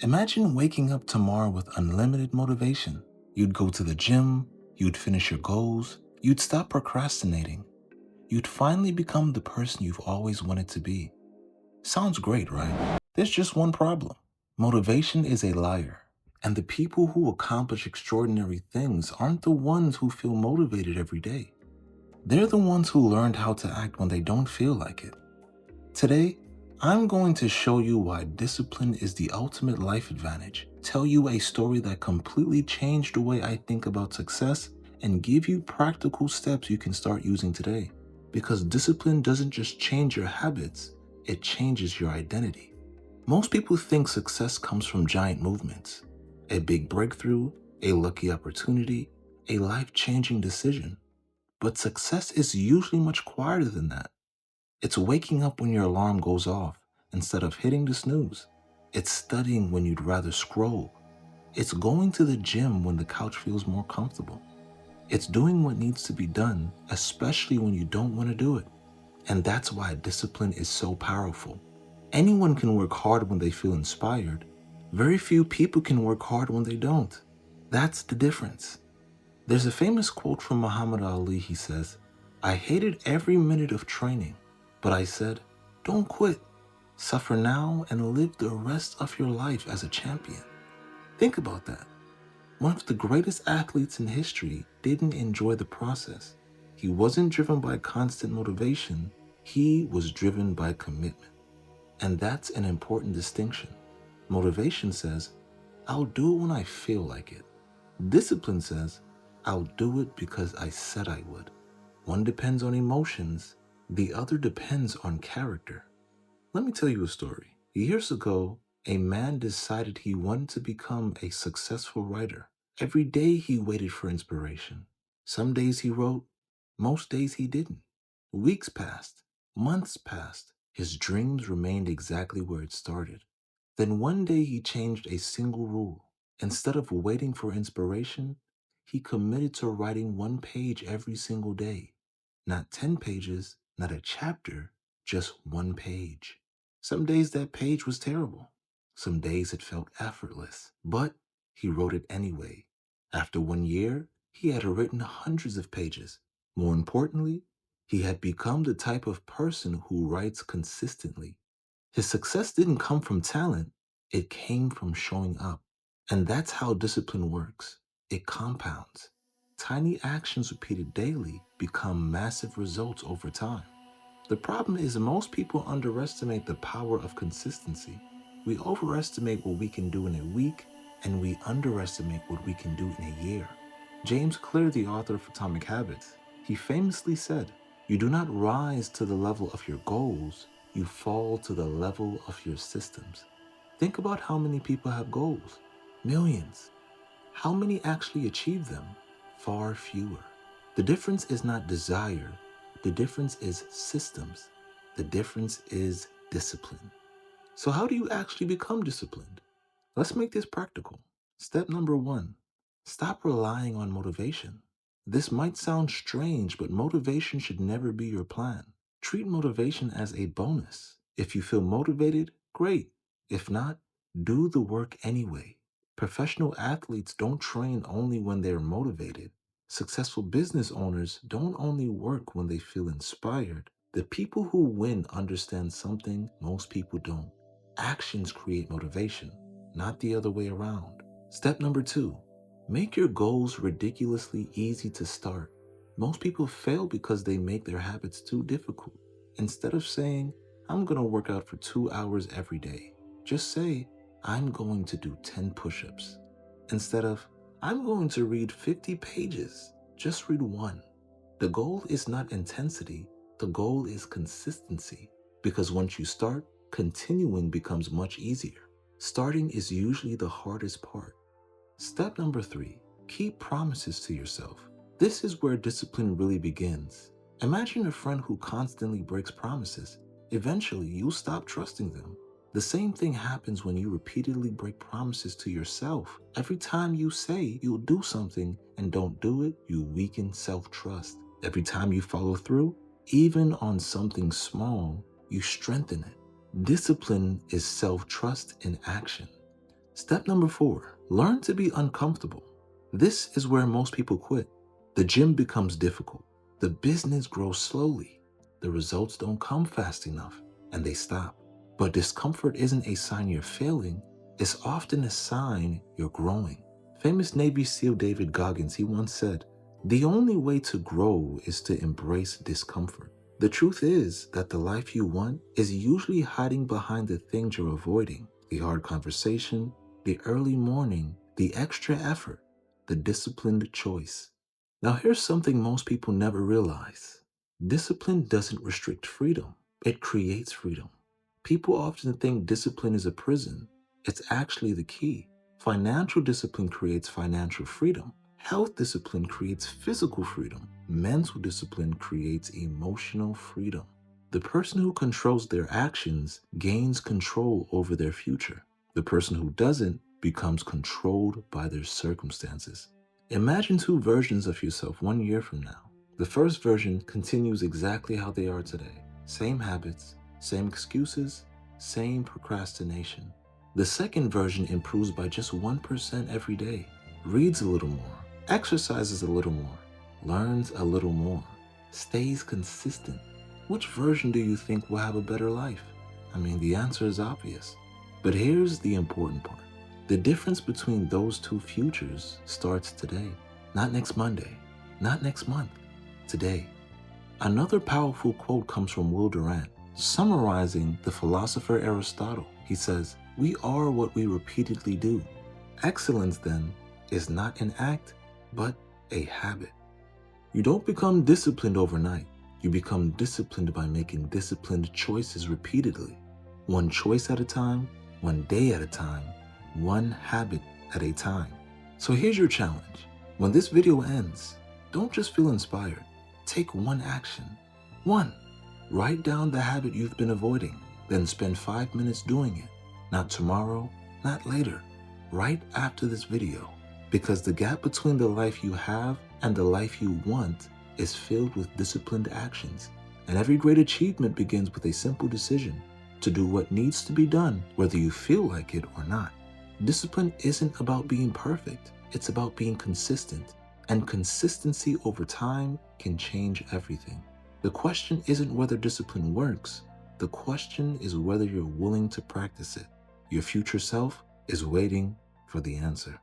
Imagine waking up tomorrow with unlimited motivation. You'd go to the gym, you'd finish your goals, you'd stop procrastinating, you'd finally become the person you've always wanted to be. Sounds great, right? There's just one problem. Motivation is a liar. And the people who accomplish extraordinary things aren't the ones who feel motivated every day. They're the ones who learned how to act when they don't feel like it. Today, I'm going to show you why discipline is the ultimate life advantage, tell you a story that completely changed the way I think about success, and give you practical steps you can start using today. Because discipline doesn't just change your habits, it changes your identity. Most people think success comes from giant movements, a big breakthrough, a lucky opportunity, a life-changing decision. But success is usually much quieter than that. It's waking up when your alarm goes off instead of hitting the snooze. It's studying when you'd rather scroll. It's going to the gym when the couch feels more comfortable. It's doing what needs to be done, especially when you don't want to do it. And that's why discipline is so powerful. Anyone can work hard when they feel inspired. Very few people can work hard when they don't. That's the difference. There's a famous quote from Muhammad Ali. He says, "I hated every minute of training, but I said, don't quit. Suffer now and live the rest of your life as a champion." Think about that. One of the greatest athletes in history didn't enjoy the process. He wasn't driven by constant motivation. He was driven by commitment. And that's an important distinction. Motivation says, I'll do it when I feel like it. Discipline says, I'll do it because I said I would. One depends on emotions, the other depends on character. Let me tell you a story. Years ago, a man decided he wanted to become a successful writer. Every day he waited for inspiration. Some days he wrote, most days he didn't. Weeks passed, months passed. His dreams remained exactly where it started. Then one day he changed a single rule. Instead of waiting for inspiration, he committed to writing one page every single day. Not 10 pages, not a chapter, just one page. Some days that page was terrible. Some days it felt effortless, but he wrote it anyway. After 1 year, he had written hundreds of pages. More importantly, he had become the type of person who writes consistently. His success didn't come from talent, it came from showing up. And that's how discipline works. It compounds. Tiny actions repeated daily become massive results over time. The problem is most people underestimate the power of consistency. We overestimate what we can do in a week, and we underestimate what we can do in a year. James Clear, the author of Atomic Habits, he famously said, "You do not rise to the level of your goals, you fall to the level of your systems." Think about how many people have goals. Millions. How many actually achieve them? Far fewer. The difference is not desire. The difference is systems. The difference is discipline. So how do you actually become disciplined? Let's make this practical. Step number one, stop relying on motivation. This might sound strange, but motivation should never be your plan. Treat motivation as a bonus. If you feel motivated, great. If not, do the work anyway. Professional athletes don't train only when they're motivated. Successful business owners don't only work when they feel inspired. The people who win understand something most people don't. Actions create motivation, not the other way around. Step number two, make your goals ridiculously easy to start. Most people fail because they make their habits too difficult. Instead of saying, I'm going to work out for 2 hours every day, just say, I'm going to do 10 push-ups. Instead of, I'm going to read 50 pages, just read one. The goal is not intensity, the goal is consistency. Because once you start, continuing becomes much easier. Starting is usually the hardest part. Step number three, keep promises to yourself. This is where discipline really begins. Imagine a friend who constantly breaks promises. Eventually, you'll stop trusting them. The same thing happens when you repeatedly break promises to yourself. Every time you say you'll do something and don't do it, you weaken self-trust. Every time you follow through, even on something small, you strengthen it. Discipline is self-trust in action. Step number 4, learn to be uncomfortable. This is where most people quit. The gym becomes difficult. The business grows slowly. The results don't come fast enough, and they stop. But discomfort isn't a sign you're failing. It's often a sign you're growing. Famous Navy SEAL David Goggins, he once said, "The only way to grow is to embrace discomfort." The truth is that the life you want is usually hiding behind the things you're avoiding: the hard conversation, the early morning, the extra effort, the disciplined choice. Now, here's something most people never realize: discipline doesn't restrict freedom, it creates freedom. People often think discipline is a prison. It's actually the key. Financial discipline creates financial freedom. Health discipline creates physical freedom. Mental discipline creates emotional freedom. The person who controls their actions gains control over their future. The person who doesn't becomes controlled by their circumstances. Imagine two versions of yourself 1 year from now. The first version continues exactly how they are today. Same habits, same excuses, same procrastination. The second version improves by just 1% every day, reads a little more, exercises a little more, learns a little more, stays consistent. Which version do you think will have a better life? I mean, the answer is obvious. But here's the important part. The difference between those two futures starts today. Not next Monday, not next month, today. Another powerful quote comes from Will Durant, summarizing the philosopher Aristotle. He says, "We are what we repeatedly do." Excellence, then, is not an act, but a habit. You don't become disciplined overnight. You become disciplined by making disciplined choices repeatedly. One choice at a time, one day at a time, one habit at a time. So here's your challenge. When this video ends, don't just feel inspired. Take one action. One, write down the habit you've been avoiding, then spend 5 minutes doing it. Not tomorrow, not later, right after this video. Because the gap between the life you have and the life you want is filled with disciplined actions. And every great achievement begins with a simple decision to do what needs to be done, whether you feel like it or not. Discipline isn't about being perfect. It's about being consistent. And consistency over time can change everything. The question isn't whether discipline works. The question is whether you're willing to practice it. Your future self is waiting for the answer.